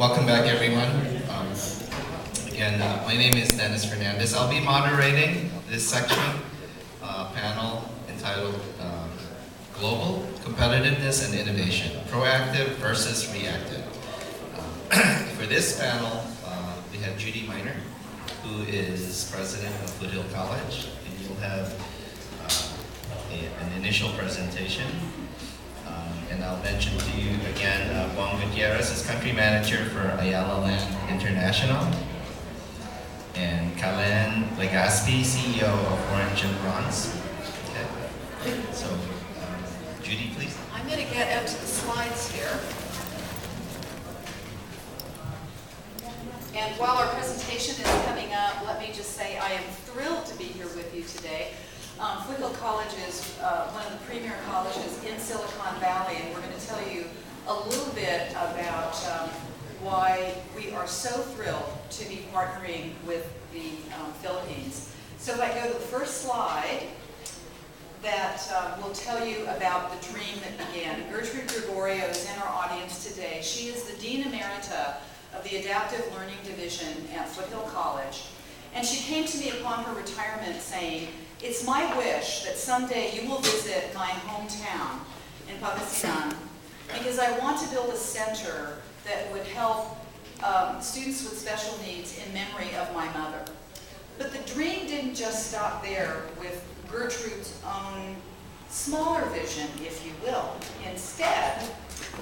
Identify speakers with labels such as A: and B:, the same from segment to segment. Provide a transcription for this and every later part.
A: Welcome back, everyone. Again, my name is Dennis Fernandez. I'll be moderating this section, panel entitled Global Competitiveness and Innovation, Proactive versus Reactive. For this panel, we have Judy Miner, who is president of Foothill College, and you'll have an initial presentation. And I'll mention to you again, Juan Gutierrez is country manager for Ayala Land International, and Kalen Legaspi, CEO of Orange and Bronze. Okay. So, Judy, please.
B: I'm going to get up to the slides here. And while our presentation is coming up, let me just say I am thrilled to be here with you today. Foothill College is one of the premier colleges in Silicon Valley, and we're going to tell you a little bit about why we are so thrilled to be partnering with the Philippines. So if I go to the first slide, that will tell you about the dream that began. Gertrude Gregorio is in our audience today. She is the Dean Emerita of the Adaptive Learning Division at Foothill College. And she came to me upon her retirement saying, "It's my wish that someday you will visit my hometown in Pangasinan, because I want to build a center that would help students with special needs in memory of my mother." But the dream didn't just stop there with Gertrude's own smaller vision, if you will. Instead,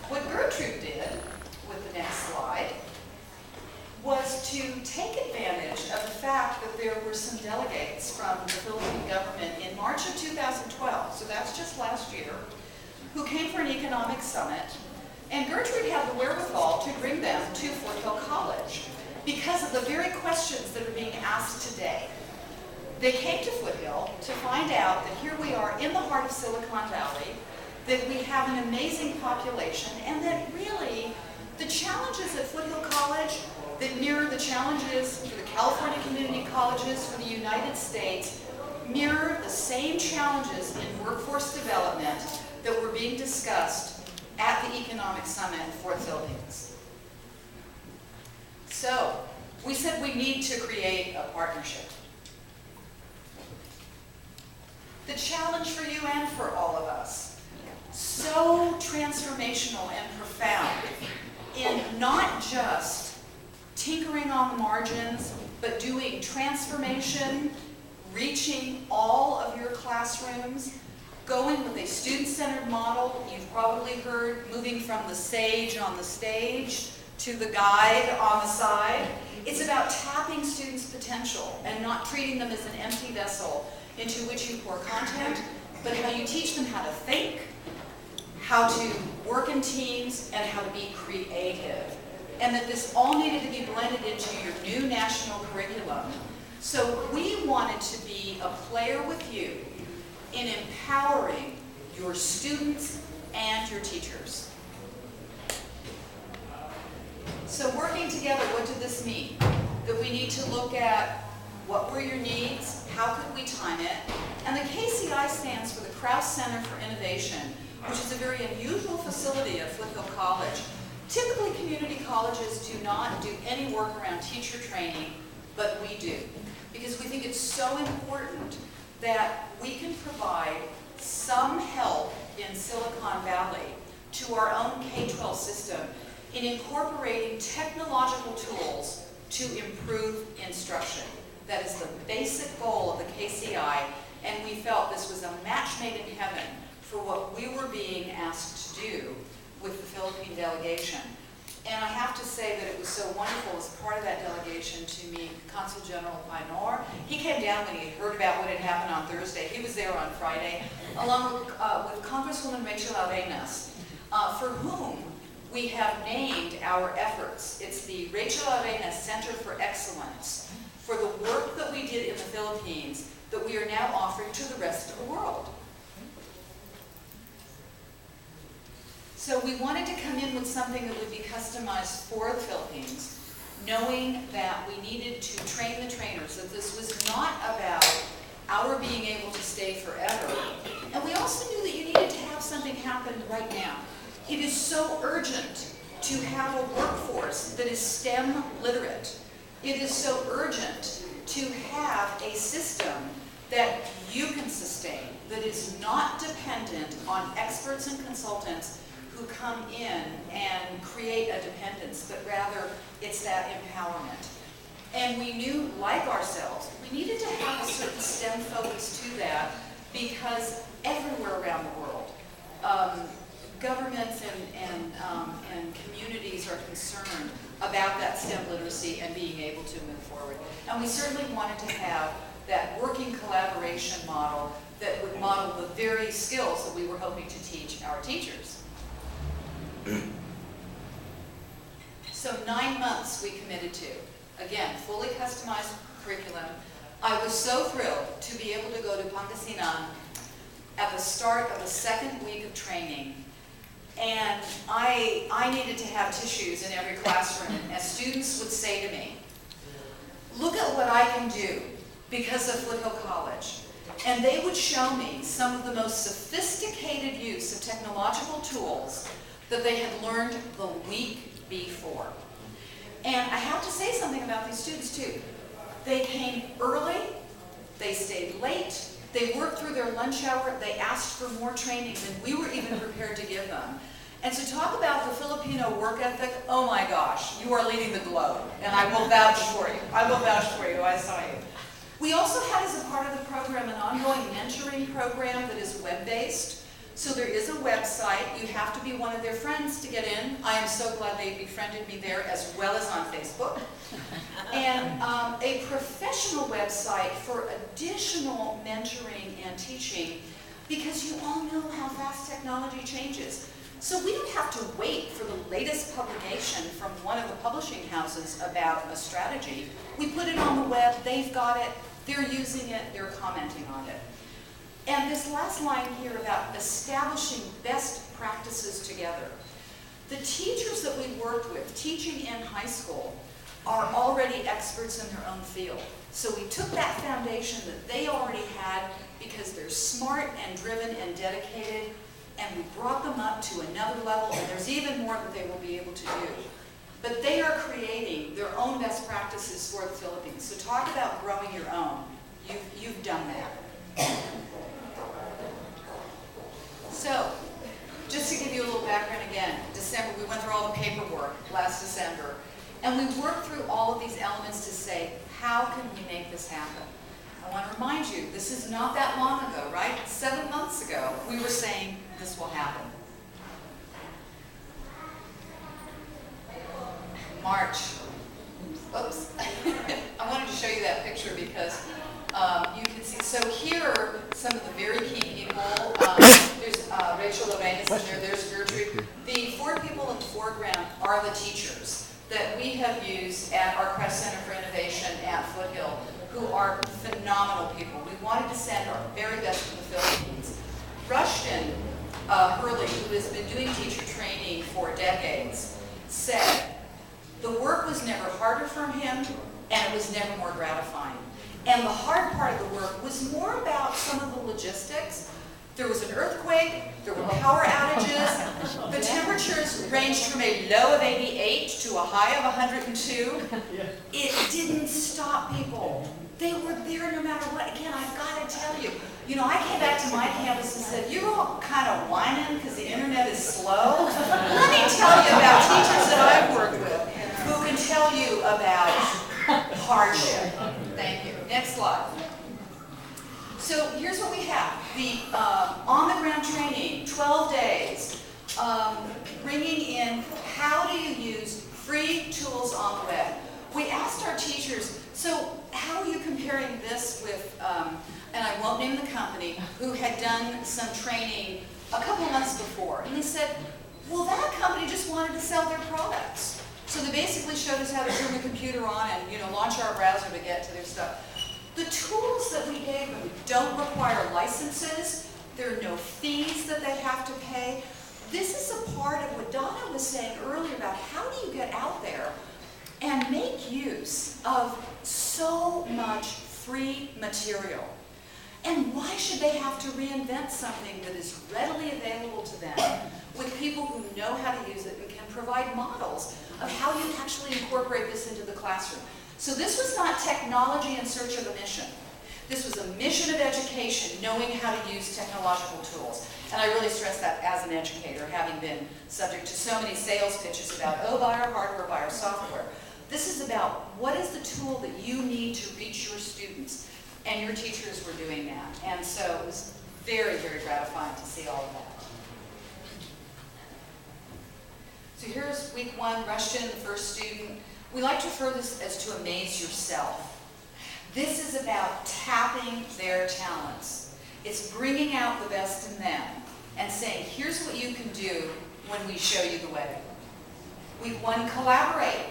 B: what Gertrude did, with the next slide, was to take advantage of the fact that there were some delegates from the Philippine government in March of 2012, so that's just last year, who came for an economic summit, and Gertrude had the wherewithal to bring them to Foothill College because of the very questions that are being asked today. They came to Foothill to find out that here we are in the heart of Silicon Valley, that we have an amazing population, and that really the challenges at Foothill College that mirror the challenges for the California community colleges for the United States mirror the same challenges in workforce development that were being discussed at the Economic Summit for the Philippines. So, we said we need to create a partnership. The challenge for you and for all of us, so transformational and profound in not just tinkering on the margins, but doing transformation, reaching all of your classrooms, going with a student-centered model. You've probably heard moving from the sage on the stage to the guide on the side. It's about tapping students' potential and not treating them as an empty vessel into which you pour content, but how you teach them how to think, how to work in teams, and how to be creative. And that this all needed to be blended into your new national curriculum. So we wanted to be a player with you in empowering your students and your teachers. So working together, what did this mean? That we need to look at what were your needs, how could we time it, and the KCI stands for the Krauss Center for Innovation, which is a very unusual facility at Foothill College. Typically, community colleges do not do any work around teacher training, but we do. Because we think it's so important that we can provide some help in Silicon Valley to our own K-12 system in incorporating technological tools to improve instruction. That is the basic goal of the KCI, and we felt this was a match made in heaven for what we were being asked to do with the Philippine delegation. And I have to say that it was so wonderful as part of that delegation to meet Consul General Painor. He came down when he heard about what had happened on Thursday. He was there on Friday, along with Congresswoman Rachel Arenas, for whom we have named our efforts. It's the Rachel Arenas Center for Excellence for the work that we did in the Philippines that we are now offering to the rest of the world. So we wanted to come in with something that would be customized for the Philippines, knowing that we needed to train the trainers, that this was not about our being able to stay forever. And we also knew that you needed to have something happen right now. It is so urgent to have a workforce that is STEM literate. It is so urgent to have a system that you can sustain, that is not dependent on experts and consultants who come in and create a dependence, but rather it's that empowerment. And we knew, like ourselves, we needed to have a certain STEM focus to that, because everywhere around the world, governments and communities are concerned about that STEM literacy and being able to move forward. And we certainly wanted to have that working collaboration model that would model the very skills that we were hoping to teach our teachers. So 9 months we committed to. Again, fully customized curriculum. I was so thrilled to be able to go to Pangasinan at the start of the second week of training. And I needed to have tissues in every classroom. And as students would say to me, look at what I can do because of Foothill College. And they would show me some of the most sophisticated use of technological tools that they had learned the week before. And I have to say something about these students too. They came early, they stayed late, they worked through their lunch hour, they asked for more training than we were even prepared to give them. And to talk about the Filipino work ethic, oh my gosh, you are leading the globe. And I will vouch for you. I will vouch for you, I saw you. We also had as a part of the program an ongoing mentoring program that is web-based. So there is a website. You have to be one of their friends to get in. I am so glad they befriended me there as well as on Facebook. And a professional website for additional mentoring and teaching, because you all know how fast technology changes. So we don't have to wait for the latest publication from one of the publishing houses about a strategy. We put it on the web, they've got it, they're using it, they're commenting on it. And this last line here about establishing best practices together. The teachers that we worked with teaching in high school are already experts in their own field. So we took that foundation that they already had because they're smart and driven and dedicated, and we brought them up to another level, and there's even more that they will be able to do. But they are creating their own best practices for the Philippines. So talk about growing your own. You've done that. So, just to give you a little background again, December, we went through all the paperwork last December, and we worked through all of these elements to say, how can we make this happen? I want to remind you, this is not that long ago, right? 7 months ago, we were saying this will happen. March. Oops. I wanted to show you that picture because you can see. So here are some of the very key people. There's Rachel Lorena's in there. There's Gertrude. The 4 people in the foreground are the teachers that we have used at our Crest Center for Innovation at Foothill, who are phenomenal people. We wanted to send our very best to the Philippines. Rushton Hurley, who has been doing teacher training for decades, said the work was never harder for him, and it was never more gratifying. And the hard part of the work was more about some of the logistics. There was an earthquake, there were power outages, the temperatures ranged from a low of 88 to a high of 102. It didn't stop people. They were there no matter what. Again, I've got to tell you, I came back to my campus and said, you're all kind of whining because the internet is slow. Let me tell you about teachers that I've worked with who can tell you about hardship. Thank you. Next slide. So here's what we have. The on-the-ground training, 12 days, bringing in how do you use free tools on the web. We asked our teachers, so how are you comparing this with, and I won't name the company, who had done some training a couple months before. And they said, well, that company just wanted to sell their products. So they basically showed us how to turn the computer on and launch our browser to get to their stuff. The tools that we gave them don't require licenses. There are no fees that they have to pay. This is a part of what Donna was saying earlier about how do you get out there and make use of so much free material. And why should they have to reinvent something that is readily available to them with people who know how to use it and can provide models of how you actually incorporate this into the classroom? So this was not technology in search of a mission. This was a mission of education, knowing how to use technological tools. And I really stress that as an educator, having been subject to so many sales pitches about, oh, buy our hardware, buy our software. This is about what is the tool that you need to reach your students. And your teachers were doing that. And so it was very, very gratifying to see all of that. So here's week one, rushed in the first student. We like to refer this as to amaze yourself. This is about tapping their talents. It's bringing out the best in them and saying, here's what you can do when we show you the way. Week one, collaborate.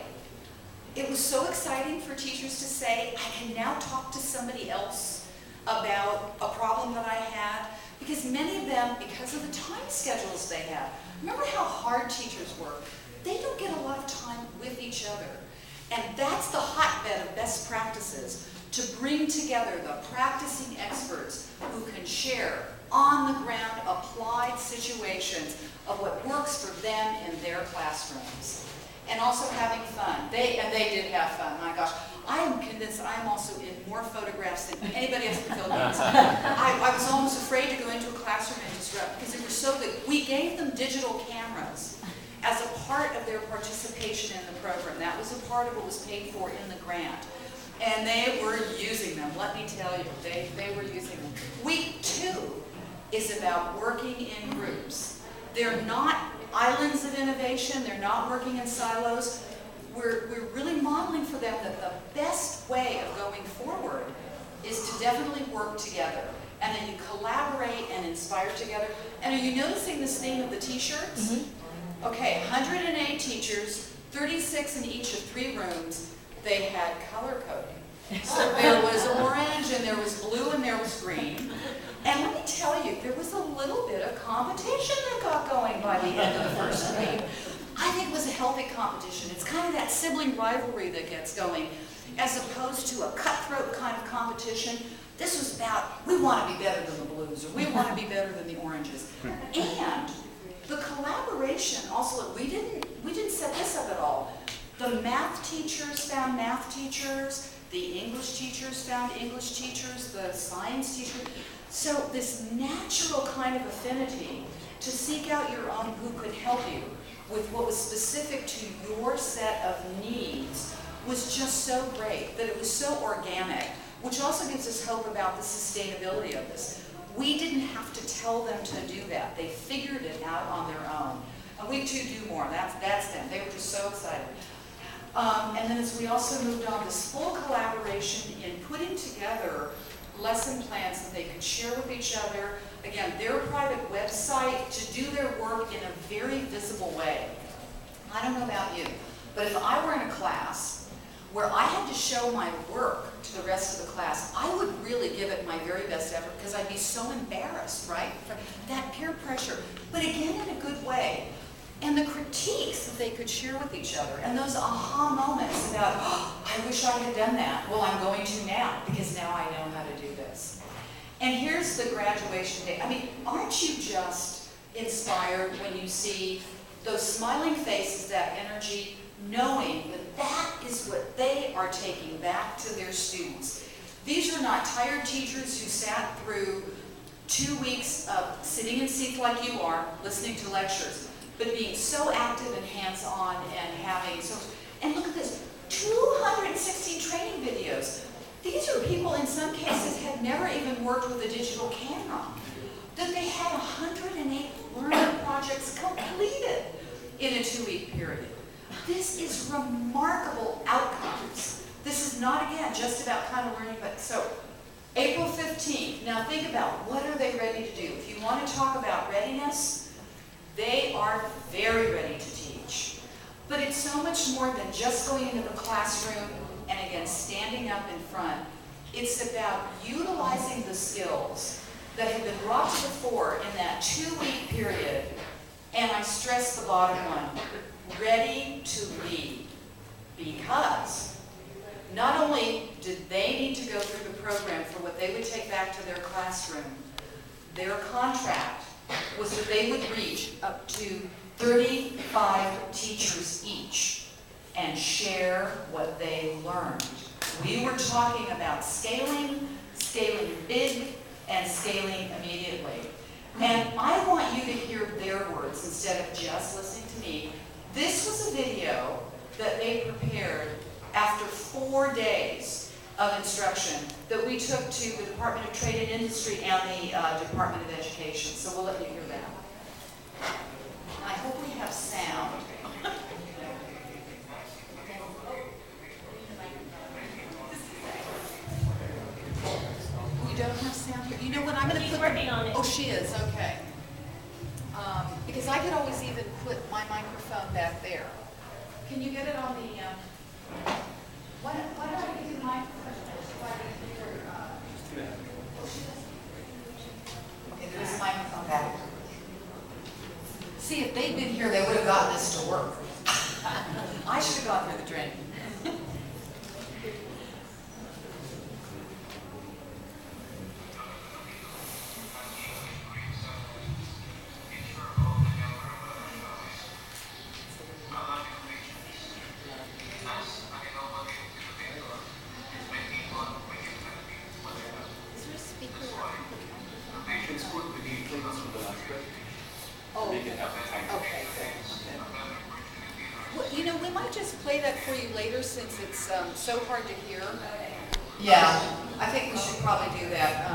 B: It was so exciting for teachers to say, I can now talk to somebody else about a problem that I had, because many of them, because of the time schedules they have, remember how hard teachers work? They don't get a lot of time with each other. And that's the hotbed of best practices, to bring together the practicing experts who can share on-the-ground applied situations of what works for them in their classrooms. And also having fun. They did have fun, my gosh. I am convinced I am also in more photographs than anybody else in the Philippines. I was almost afraid to go into a classroom and disrupt because they were so good. We gave them digital cameras as a part of their participation in the program. That was a part of what was paid for in the grant. And they were using them, let me tell you. They were using them. Week two is about working in groups. They're not islands of innovation. They're not working in silos. We're really modeling for them that the best way of going forward is to definitely work together. And then you collaborate and inspire together. And are you noticing this theme of the t-shirts? Mm-hmm. Okay, 108 teachers, 36 in each of 3 rooms. They had color coding. So there was orange and there was blue and there was green. And let me tell you, there was a little bit of competition that got going by the end of the first week. I think it was a healthy competition. It's kind of that sibling rivalry that gets going, as opposed to a cutthroat kind of competition. This was about, we want to be better than the blues, or we want to be better than the oranges. And the collaboration, also, we didn't set this up at all. The math teachers found math teachers, the English teachers found English teachers, the science teachers. So this natural kind of affinity to seek out your own who could help you with what was specific to your set of needs was just so great, that it was so organic, which also gives us hope about the sustainability of this. We didn't have to tell them to do that. They figured it out on their own. And we too do more. That's them. They were just so excited. And then as we also moved on, this full collaboration in putting together lesson plans that they could share with each other. Again, their private website to do their work in a very visible way. I don't know about you, but if I were in a class where I had to show my work to the rest of the class, I would really give it my very best effort because I'd be so embarrassed, right? That peer pressure, but again in a good way. And the critiques that they could share with each other, and those aha moments about, oh, I wish I had done that. Well, I'm going to now, because now I know how to do this. And here's the graduation day. I mean, aren't you just inspired when you see those smiling faces, that energy, knowing that that is what they are taking back to their students? These are not tired teachers who sat through 2 weeks of sitting in seats like you are, listening to lectures, but being so active and hands-on and having so, and look at this, 216 training videos. These are people in some cases had never even worked with a digital camera. That they had 108 learning projects completed in a 2-week period. This is remarkable outcomes. This is not, again, just about kind of learning, but so April 15th, now think about what are they ready to do? If you want to talk about readiness, they are very ready to teach. But it's so much more than just going into the classroom and again standing up in front. It's about utilizing the skills that have been brought to the fore in that 2-week period. And I stress the bottom one, ready to lead. Because not only did they need to go through the program for what they they would take back to their classroom. Their contract was that they would reach up to 35 teachers each and share what they learned. We were talking about scaling, scaling big, and scaling immediately. And I want you to hear their words instead of just listening to me. This was a video that they prepared after 4 days of instruction that we took to the Department of Trade and Industry and the Department of Education. So we'll let you hear that. I hope we have sound. We don't have sound here. You know what? I'm going to
C: She's
B: put.
C: working on it.
B: Oh, she is. Okay. Because I could always even put my microphone back there. Can you get it on the? Why don't I give you the microphone? Okay, there is a microphone back. See, if they'd been here, they would have gotten this to work. I should have gone through the training. Oh, okay. Well, you know, we might just play that for you later since it's so hard to hear. Yeah, I think we should probably do that.